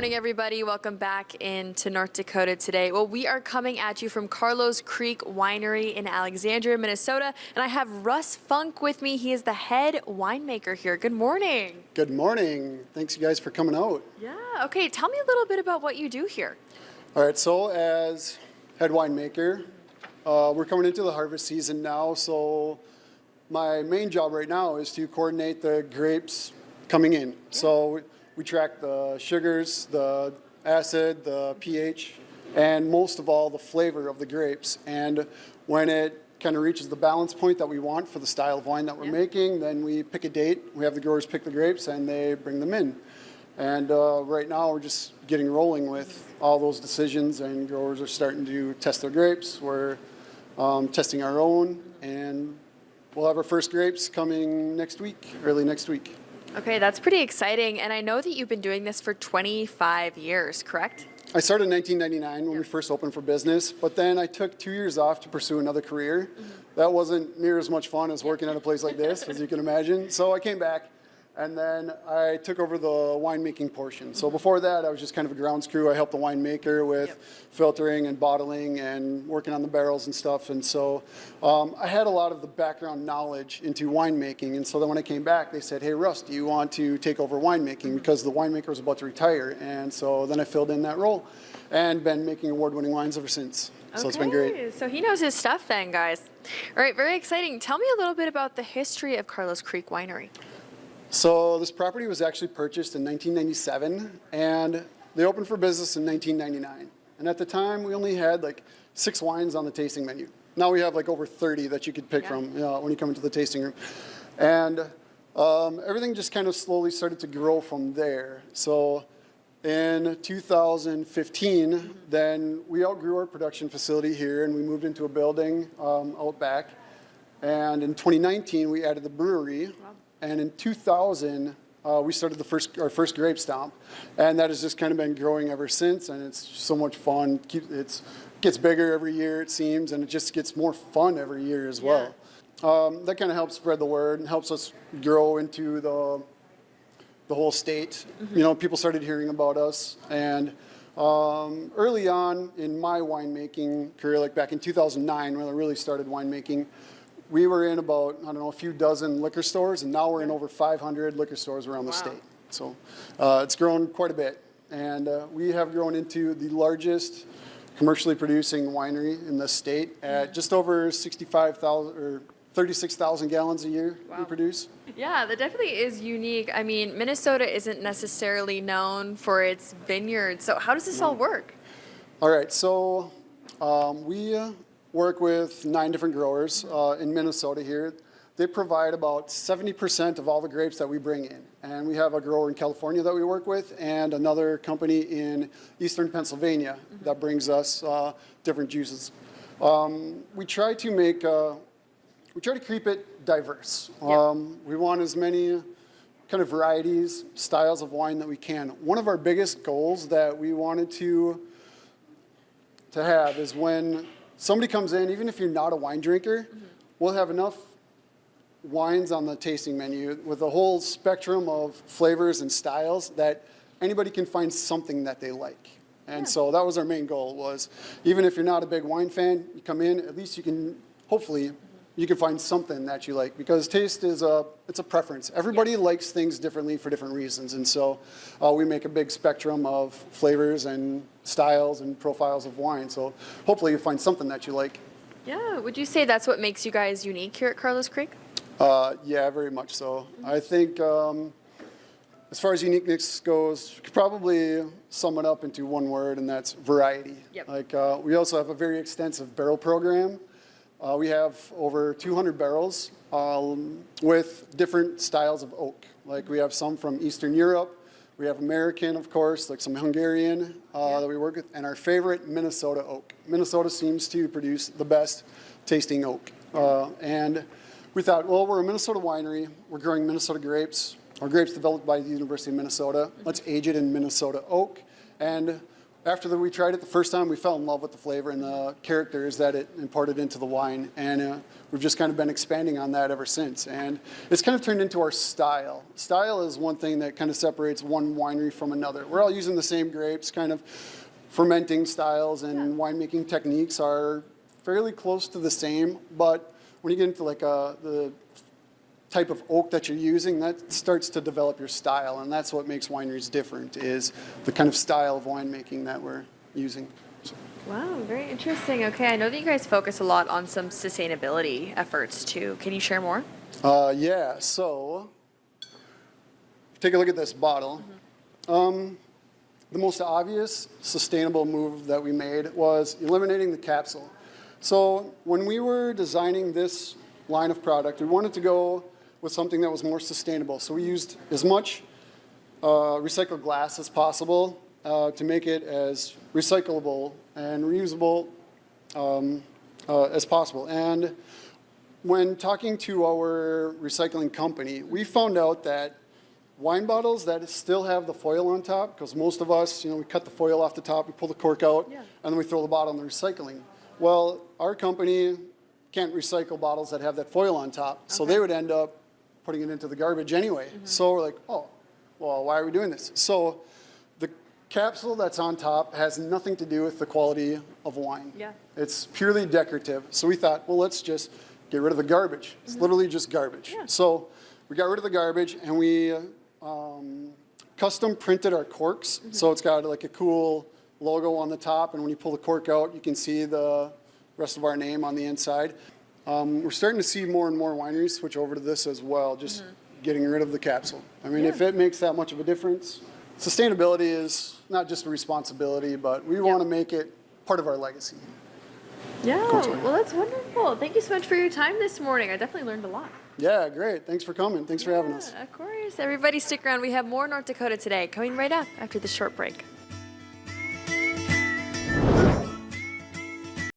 morning, everybody. Welcome back into North Dakota today. Well, we are coming at you from Carlos Creek Winery in Alexandria, Minnesota, and I have Russ Funk with me. He is the head winemaker here. Good morning. Good morning. Thanks, you guys, for coming out. Yeah, okay. Tell me a little bit about what you do here. All right, so as head winemaker, we're coming into the harvest season now, so my main job right now is to coordinate the grapes coming in. So we track the sugars, the acid, the pH, and most of all, the flavor of the grapes. And when it kind of reaches the balance point that we want for the style of wine that we're making, then we pick a date. We have the growers pick the grapes, and they bring them in. And right now, we're just getting rolling with all those decisions, and growers are starting to test their grapes. We're testing our own, and we'll have our first grapes coming next week, early next week. Okay, that's pretty exciting. And I know that you've been doing this for 25 years, correct? I started in 1999 when we first opened for business, but then I took 2 years off to pursue another career. That wasn't near as much fun as working at a place like this, as you can imagine. So I came back, and then I took over the winemaking portion. So before that, I was just kind of a grounds crew. I helped the winemaker with filtering and bottling and working on the barrels and stuff. And so I had a lot of the background knowledge into winemaking. And so then when I came back, they said, hey, Russ, do you want to take over winemaking? Because the winemaker was about to retire. And so then I filled in that role and been making award-winning wines ever since. So it's been great. So he knows his stuff then, guys. All right, very exciting. Tell me a little bit about the history of Carlos Creek Winery. So this property was actually purchased in 1997, and they opened for business in 1999. And at the time, we only had like 6 wines on the tasting menu. Now we have like over 30 that you could pick from when you come into the tasting room. And everything just kind of slowly started to grow from there. So in 2015, then we outgrew our production facility here, and we moved into a building out back. And in 2019, we added the brewery. Wow. And in 2000, we started our first grape stomp, and that has just kind of been growing ever since. And it's so much fun. It gets bigger every year, it seems, and it just gets more fun every year as well. That kind of helps spread the word and helps us grow into the whole state. You know, people started hearing about us, and early on in my winemaking career, like back in 2009, when I really started winemaking, we were in about, I don't know, a few dozen liquor stores, and now we're in over 500 liquor stores around the state. So it's grown quite a bit. And we have grown into the largest commercially producing winery in the state at just over 65,000 or 36,000 gallons a year we produce. Yeah, that definitely is unique. I mean, Minnesota isn't necessarily known for its vineyards. So how does this all work? All right, so we work with 9 different growers in Minnesota here. They provide about 70% of all the grapes that we bring in. And we have a grower in California that we work with, and another company in eastern Pennsylvania that brings us different juices. We try to keep it diverse. We want as many kind of varieties, styles of wine that we can. One of our biggest goals that we wanted to have is when somebody comes in, even if you're not a wine drinker, we'll have enough wines on the tasting menu with a whole spectrum of flavors and styles that anybody can find something that they like. And so that was our main goal, was even if you're not a big wine fan, you come in, at least you can, hopefully, you can find something that you like, because taste is it's a preference. Everybody likes things differently for different reasons, and so we make a big spectrum of flavors and styles and profiles of wine. So hopefully you find something that you like. Yeah, would you say that's what makes you guys unique here at Carlos Creek? Yeah, very much so. I think as far as uniqueness goes, you could probably sum it up into one word, and that's variety. Like we also have a very extensive barrel program. We have over 200 barrels with different styles of oak. Like we have some from Eastern Europe. We have American, of course, like some Hungarian that we work with, and our favorite, Minnesota oak. Minnesota seems to produce the best tasting oak. And we thought, well, we're a Minnesota winery. We're growing Minnesota grapes. Our grapes developed by the University of Minnesota. Let's age it in Minnesota oak. And after we tried it the first time, we fell in love with the flavor and the characters that it imparted into the wine. And we've just kind of been expanding on that ever since. And it's kind of turned into our style. Style is one thing that kind of separates one winery from another. We're all using the same grapes, kind of fermenting styles and winemaking techniques are fairly close to the same. But when you get into like the type of oak that you're using, that starts to develop your style, and that's what makes wineries different, is the kind of style of winemaking that we're using. So. Wow, very interesting. Okay, I know that you guys focus a lot on some sustainability efforts too. Can you share more? Yeah, so take a look at this bottle. The most obvious sustainable move that we made was eliminating the capsule. So when we were designing this line of product, we wanted to go with something that was more sustainable. So we used as much recycled glass as possible to make it as recyclable and reusable as possible. And when talking to our recycling company, we found out that wine bottles that still have the foil on top, because most of us, we cut the foil off the top, we pull the cork out, and then we throw the bottle in the recycling. Well, our company can't recycle bottles that have that foil on top, so they would end up putting it into the garbage anyway. So we're like, oh, well, why are we doing this? So the capsule that's on top has nothing to do with the quality of wine. Yeah. It's purely decorative. So we thought, well, let's just get rid of the garbage. It's literally just garbage. Yeah. So we got rid of the garbage, and we custom printed our corks. So it's got like a cool logo on the top, and when you pull the cork out, you can see the rest of our name on the inside. We're starting to see more and more wineries switch over to this as well, just getting rid of the capsule. I mean, if it makes that much of a difference, sustainability is not just a responsibility, but we want to make it part of our legacy. Yeah, well, that's wonderful. Thank you so much for your time this morning. I definitely learned a lot. Yeah, great. Thanks for coming. Thanks for having us. Of course. Everybody stick around. We have more North Dakota today coming right up after this short break.